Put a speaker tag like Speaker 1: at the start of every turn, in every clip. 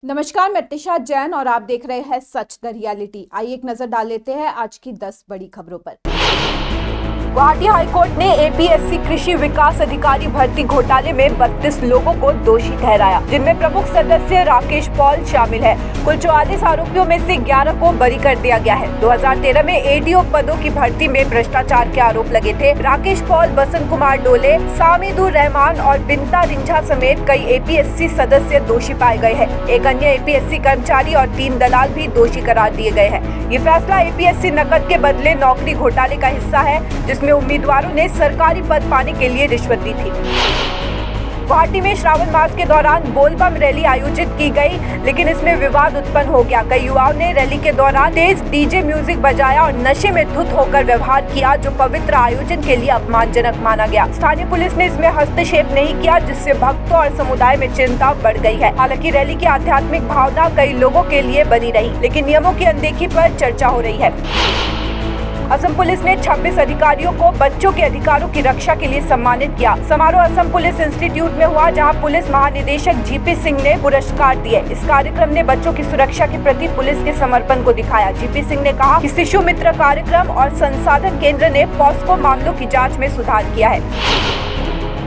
Speaker 1: नमस्कार, मैं टिशा जैन और आप देख रहे हैं सच द रियलिटी। आइए एक नजर डाल लेते हैं आज की 10 बड़ी खबरों पर। गुवाहाटी हाईकोर्ट ने एपीएससी कृषि विकास अधिकारी भर्ती घोटाले में 32 लोगों को दोषी ठहराया, जिनमें प्रमुख सदस्य राकेश पॉल शामिल है। कुल 44 आरोपियों में से 11 को बरी कर दिया गया है। 2013 में एडीओ पदों की भर्ती में भ्रष्टाचार के आरोप लगे थे। राकेश पॉल, बसंत कुमार डोले, सामिदुर रहमान और बिंता रिंझा समेत कई एपीएससी सदस्य दोषी पाए गए हैं। एक अन्य एपीएससी कर्मचारी और 3 दलाल भी दोषी करार दिए गए हैं। ये फैसला एपीएससी नकद के बदले नौकरी घोटाले का हिस्सा है, जिसमें उम्मीदवारों ने सरकारी पद पाने के लिए रिश्वत दी थी। गुवाहाटी में श्रावण मास के दौरान बोलबम रैली आयोजित की गई, लेकिन इसमें विवाद उत्पन्न हो गया। कई युवाओं ने रैली के दौरान तेज डीजे म्यूजिक बजाया और नशे में धुत होकर व्यवहार किया, जो पवित्र आयोजन के लिए अपमानजनक माना गया। स्थानीय पुलिस ने इसमें हस्तक्षेप नहीं किया, जिससे भक्तों और समुदाय में चिंता बढ़ गई है। हालांकि रैली की आध्यात्मिक भावना कई लोगों के लिए बनी रही, लेकिन नियमों की अनदेखी पर चर्चा हो रही है। असम पुलिस ने 26 अधिकारियों को बच्चों के अधिकारों की रक्षा के लिए सम्मानित किया। समारोह असम पुलिस इंस्टीट्यूट में हुआ, जहां पुलिस महानिदेशक जीपी सिंह ने पुरस्कार दिए। इस कार्यक्रम ने बच्चों की सुरक्षा के प्रति पुलिस के समर्पण को दिखाया। जीपी सिंह ने कहा कि शिशु मित्र कार्यक्रम और संसाधन केंद्र ने पॉस्को मामलों की जाँच में सुधार किया है।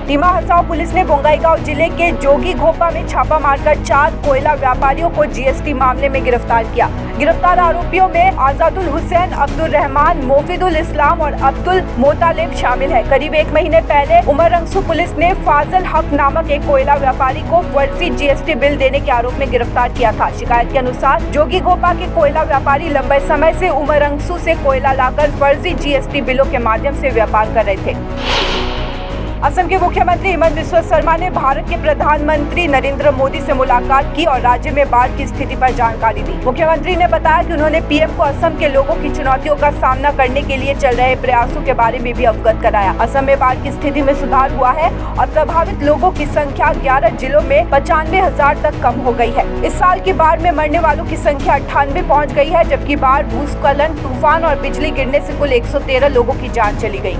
Speaker 1: टीमा हसाओ पुलिस ने बोंगाईगांव जिले के जोगी घोपा में छापा मारकर 4 कोयला व्यापारियों को जीएसटी मामले में गिरफ्तार किया। गिरफ्तार आरोपियों में आजादुल हुसैन, अब्दुल रहमान, मोफिदुल इस्लाम और अब्दुल मोतालिब शामिल है। करीब 1 महीने पहले उमरंगसू पुलिस ने फाजल हक नामक एक कोयला व्यापारी को फर्जी जीएसटी बिल देने के आरोप में गिरफ्तार किया था। शिकायत के अनुसार जोगी घोपा के कोयला व्यापारी लंबे समय से उमरंगसू से कोयला लाकर फर्जी जीएसटी बिलों के माध्यम से व्यापार कर रहे थे। असम के मुख्यमंत्री हिमंत बिस्वा शर्मा ने भारत के प्रधानमंत्री नरेंद्र मोदी से मुलाकात की और राज्य में बाढ़ की स्थिति पर जानकारी दी। मुख्यमंत्री ने बताया कि उन्होंने पीएम को असम के लोगों की चुनौतियों का सामना करने के लिए चल रहे प्रयासों के बारे में भी अवगत कराया। असम में बाढ़ की स्थिति में सुधार हुआ है और प्रभावित लोगों की संख्या 11 जिलों में 95,000 तक कम हो गई है। इस साल की बाढ़ में मरने वालों की संख्या 98 पहुँच गई है, जबकि बाढ़, भूस्खलन, तूफान और बिजली गिरने से कुल 113 लोगों की जान चली गयी।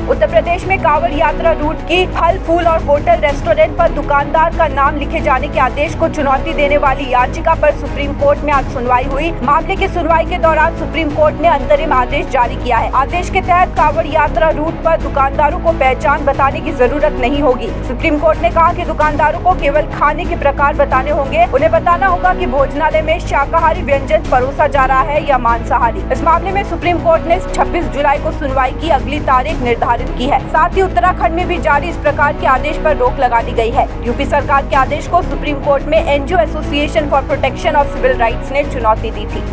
Speaker 1: उत्तर प्रदेश में कांवड़ यात्रा रूट की फल, फूल और होटल रेस्टोरेंट पर दुकानदार का नाम लिखे जाने के आदेश को चुनौती देने वाली याचिका पर सुप्रीम कोर्ट में आज सुनवाई हुई। मामले की सुनवाई के दौरान सुप्रीम कोर्ट ने अंतरिम आदेश जारी किया है। आदेश के तहत कांवड़ यात्रा रूट पर दुकानदारों को पहचान बताने की जरूरत नहीं होगी। सुप्रीम कोर्ट ने कहा कि दुकानदारों को केवल खाने के प्रकार बताने होंगे। उन्हें बताना होगा कि भोजनालय में शाकाहारी व्यंजन परोसा जा रहा है या मांसाहारी। इस मामले में सुप्रीम कोर्ट ने 26 जुलाई को सुनवाई की अगली तारीख निर्धारित की है। साथ ही उत्तराखंड में भी जारी इस प्रकार के आदेश पर रोक लगा दी गई है। यूपी सरकार के आदेश को सुप्रीम कोर्ट में NGO Association for Protection of Civil Rights ने चुनौती दी थी।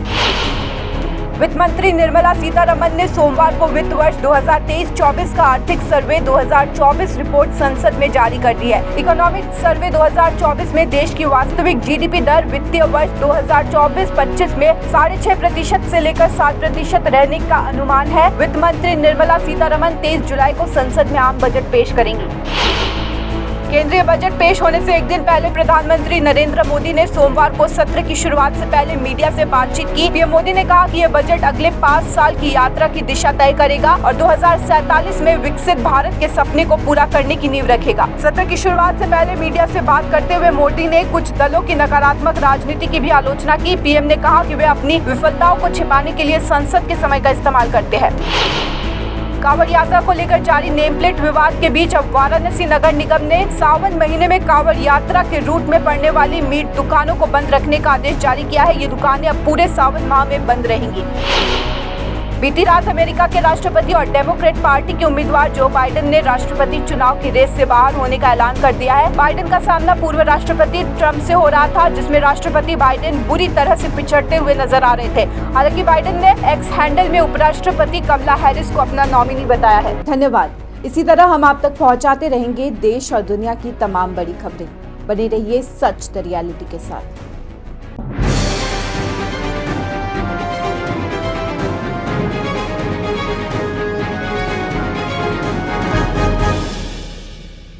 Speaker 1: वित्त मंत्री निर्मला सीतारमण ने सोमवार को वित्त वर्ष 2023-24 का आर्थिक सर्वे 2024 रिपोर्ट संसद में जारी कर दी है। इकोनॉमिक सर्वे 2024 में देश की वास्तविक जीडीपी दर वित्तीय वर्ष 2024-25 में 6.5% से लेकर 7% रहने का अनुमान है। वित्त मंत्री निर्मला सीतारमण 23 जुलाई को संसद में आम बजट पेश करेंगी। केंद्रीय बजट पेश होने से एक दिन पहले प्रधानमंत्री नरेंद्र मोदी ने सोमवार को सत्र की शुरुआत से पहले मीडिया से बातचीत की। पीएम मोदी ने कहा कि यह बजट अगले 5 साल की यात्रा की दिशा तय करेगा और 2047 में विकसित भारत के सपने को पूरा करने की नींव रखेगा। सत्र की शुरुआत से पहले मीडिया से बात करते हुए मोदी ने कुछ दलों की नकारात्मक राजनीति की भी आलोचना की। पीएम ने कहा कि वे अपनी विफलताओं को छिपाने के लिए संसद के समय का इस्तेमाल करते हैं। कांवड़ यात्रा को लेकर जारी नेम प्लेट विवाद के बीच अब वाराणसी नगर निगम ने सावन महीने में कांवड़ यात्रा के रूट में पड़ने वाली मीट दुकानों को बंद रखने का आदेश जारी किया है। ये दुकानें अब पूरे सावन माह में बंद रहेंगी। बीती रात अमेरिका के राष्ट्रपति और डेमोक्रेट पार्टी के उम्मीदवार जो बाइडेन ने राष्ट्रपति चुनाव की रेस से बाहर होने का ऐलान कर दिया है। बाइडेन का सामना पूर्व राष्ट्रपति ट्रंप से हो रहा था, जिसमें राष्ट्रपति बाइडेन बुरी तरह से पिछड़ते हुए नजर आ रहे थे। हालांकि बाइडेन ने एक्स हैंडल में उपराष्ट्रपति कमला हैरिस को अपना नॉमिनी बताया है। धन्यवाद। इसी तरह हम आप तक पहुँचाते रहेंगे देश और दुनिया की तमाम बड़ी खबरें। बने रहिए सच द रियलिटी के साथ।